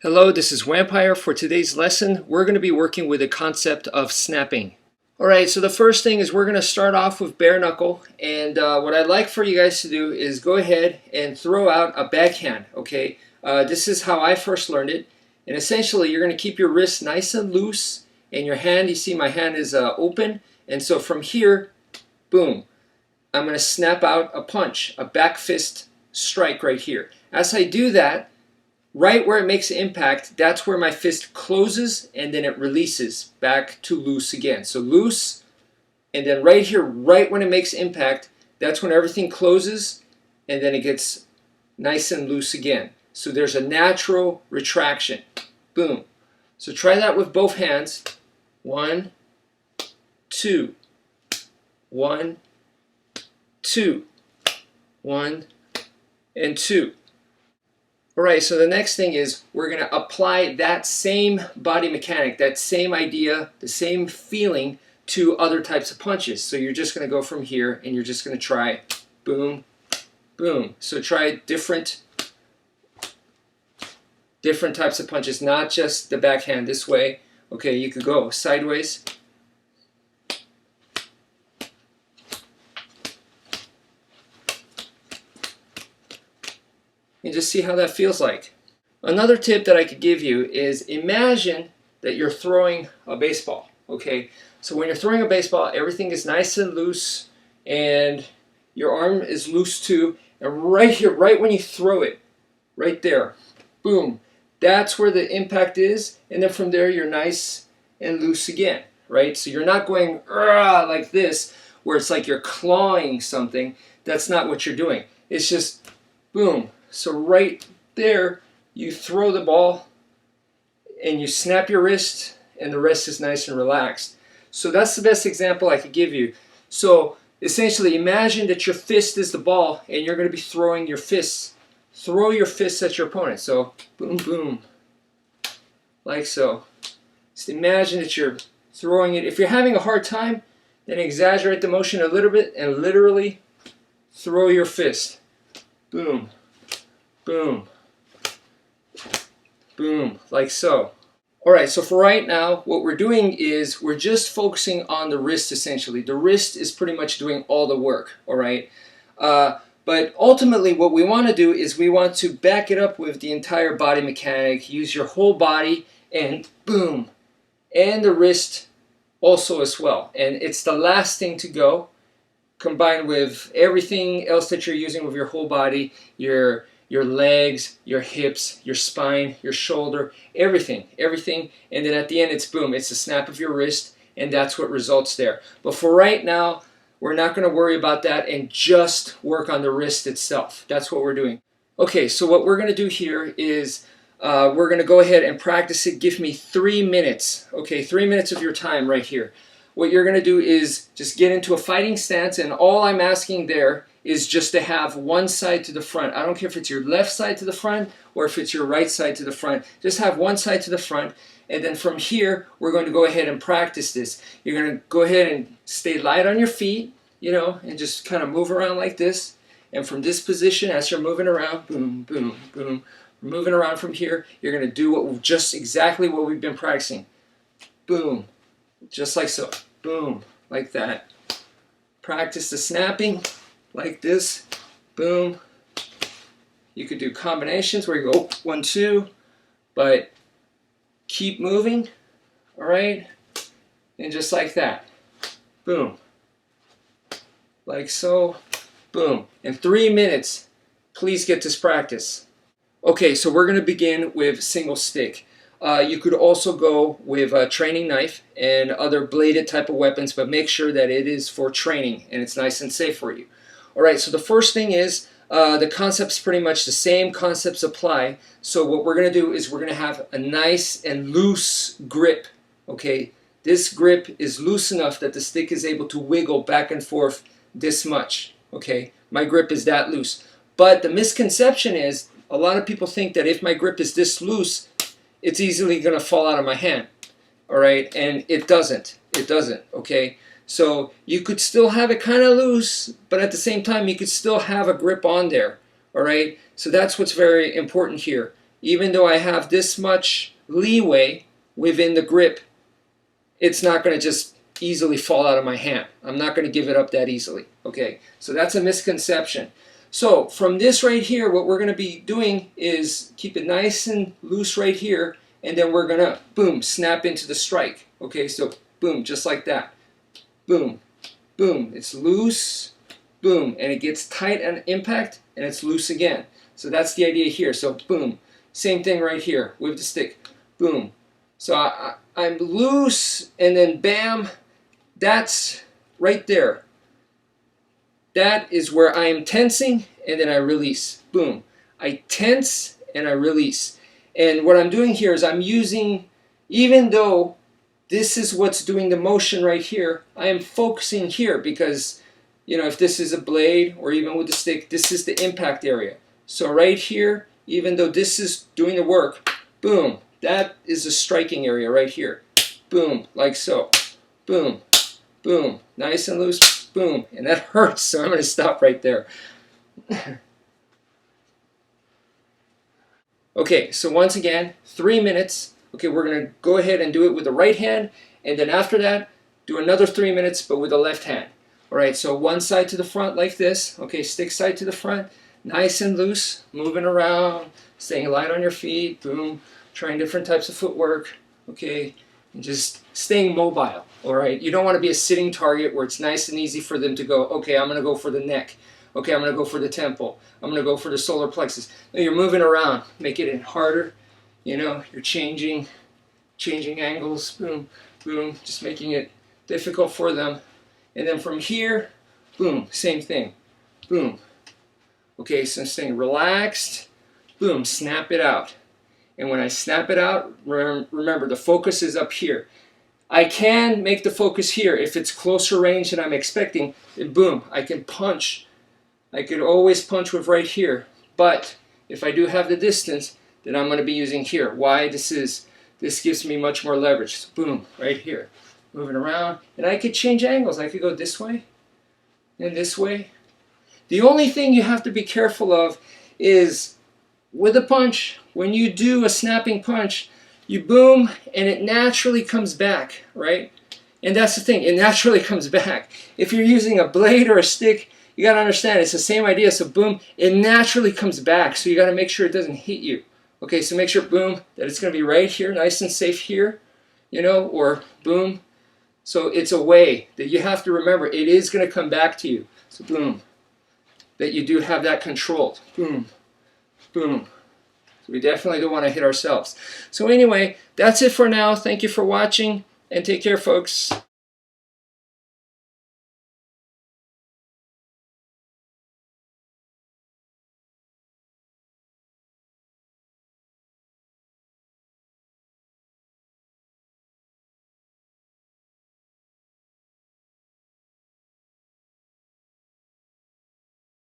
Hello, this is wmpyr. For today's lesson, we're going to be working with the concept of snapping. Alright, so the first thing is we're going to start off with bare knuckle, and what I'd like for you guys to do is go ahead and throw out a backhand, okay? This is how I first learned it, and essentially you're going to keep your wrist nice and loose, and your hand, you see my hand is open, and so from here, boom, I'm going to snap out a punch, a back fist strike right here. As I do that, right where it makes impact, that's where my fist closes and then it releases back to loose again. So loose, and then right here, right when it makes impact, that's when everything closes and then it gets nice and loose again. So there's a natural retraction. Boom. So try that with both hands. 1, 2, 1, 2, 1, and 2. Alright, so the next thing is we're going to apply that same body mechanic, that same idea, the same feeling to other types of punches. So you're just going to go from here and you're just going to try boom, boom. So try different types of punches, not just the backhand this way. Okay, you could go sideways. And just see how that feels like. Another tip that I could give you is imagine that you're throwing a baseball, okay? So when you're throwing a baseball, everything is nice and loose and your arm is loose too. And right here, right when you throw it, right there, boom, that's where the impact is. And then from there, you're nice and loose again, right? So you're not going like this, where it's like you're clawing something. That's not what you're doing. It's just boom. So right there, you throw the ball and you snap your wrist and the rest is nice and relaxed. So that's the best example I could give you. So essentially imagine that your fist is the ball and you're going to be throwing your fists. Throw your fists at your opponent. So boom, boom, like so. Just imagine that you're throwing it. If you're having a hard time, then exaggerate the motion a little bit and literally throw your fist. Boom. Boom, boom, like so. Alright, so for right now, what we're doing is we're just focusing on the wrist essentially. The wrist is pretty much doing all the work, alright? But ultimately what we want to do is we want to back it up with the entire body mechanic, use your whole body, and boom, and the wrist also as well. And it's the last thing to go, combined with everything else that you're using with your whole body, your legs, your hips, your spine, your shoulder, everything, and then at the end it's boom, it's the snap of your wrist, and that's what results there. But for right now, we're not going to worry about that and just work on the wrist itself. That's what we're doing. Okay, so what we're going to do here is we're going to go ahead and practice it. Give me 3 minutes, okay, 3 minutes of your time right here. What you're going to do is just get into a fighting stance, and all I'm asking there is just to have one side to the front. I don't care if it's your left side to the front or if it's your right side to the front. Just have one side to the front, and then from here, we're going to go ahead and practice this. You're going to go ahead and stay light on your feet, you know, and just kind of move around like this. And from this position, as you're moving around, boom, boom, boom, moving around from here, you're going to do just exactly what we've been practicing. Boom, just like so. Boom, like that. Practice the snapping like this. Boom. You could do combinations where you go 1, 2, but keep moving. All right, and just like that. Boom, like so. Boom. In 3 minutes, please get this practice. Okay, so we're going to begin with single stick. You could also go with a training knife and other bladed type of weapons, but make sure that it is for training and it's nice and safe for you. Alright, so the first thing is the concept's pretty much the same concepts apply. So what we're going to do is we're going to have a nice and loose grip. Okay, this grip is loose enough that the stick is able to wiggle back and forth this much. Okay, my grip is that loose. But the misconception is a lot of people think that if my grip is this loose, it's easily going to fall out of my hand, all right? And it doesn't, okay? So you could still have it kind of loose, but at the same time, you could still have a grip on there, all right? So that's what's very important here. even though I have this much leeway within the grip, it's not going to just easily fall out of my hand. I'm not going to give it up that easily. Okay, so that's a misconception. So from this right here, what we're going to be doing is keep it nice and loose right here, and then we're going to, boom, snap into the strike. Okay, so boom, just like that. Boom, boom, it's loose, boom, and it gets tight on impact, and it's loose again. So that's the idea here. So boom, same thing right here with the stick, boom. So I'm loose, and then bam, that's right there. That is where I am tensing, and then I release. Boom. I tense, and I release. And what I'm doing here is I'm using, even though this is what's doing the motion right here, I am focusing here because, you know, if this is a blade or even with the stick, this is the impact area. So right here, even though this is doing the work, boom, that is the striking area right here. Boom, like so. Boom, boom, nice and loose, boom. And that hurts, so I'm going to stop right there. Okay, so once again, 3 minutes. Okay, we're going to go ahead and do it with the right hand, and then after that, do another 3 minutes, but with the left hand. All right, so one side to the front like this. Okay, stick side to the front, nice and loose, moving around, staying light on your feet, boom, trying different types of footwork, okay, and just staying mobile, all right? You don't want to be a sitting target where it's nice and easy for them to go, okay, I'm going to go for the neck. Okay, I'm going to go for the temple. I'm going to go for the solar plexus. No, you're moving around, making it harder. You know, you're changing angles, boom, boom, just making it difficult for them. And then from here, boom, same thing, boom. Okay, so I'm staying relaxed, boom, snap it out. And when I snap it out, remember the focus is up here. I can make the focus here. If it's closer range than I'm expecting, then boom, I can punch. I could always punch with right here, but if I do have the distance, then I'm going to be using here. Why? This gives me much more leverage. So boom, right here, moving around, and I could change angles. I could go this way and this way. The only thing you have to be careful of is with a punch, when you do a snapping punch, you boom, and it naturally comes back, right? And that's the thing, it naturally comes back. If you're using a blade or a stick, you got to understand, it's the same idea. So boom, it naturally comes back. So you got to make sure it doesn't hit you. Okay, so make sure, boom, that it's going to be right here, nice and safe here, you know, or boom. So it's a way that you have to remember it is going to come back to you. So boom, that you do have that controlled. Boom, boom. So we definitely don't want to hit ourselves. So anyway, that's it for now. Thank you for watching, and take care, folks.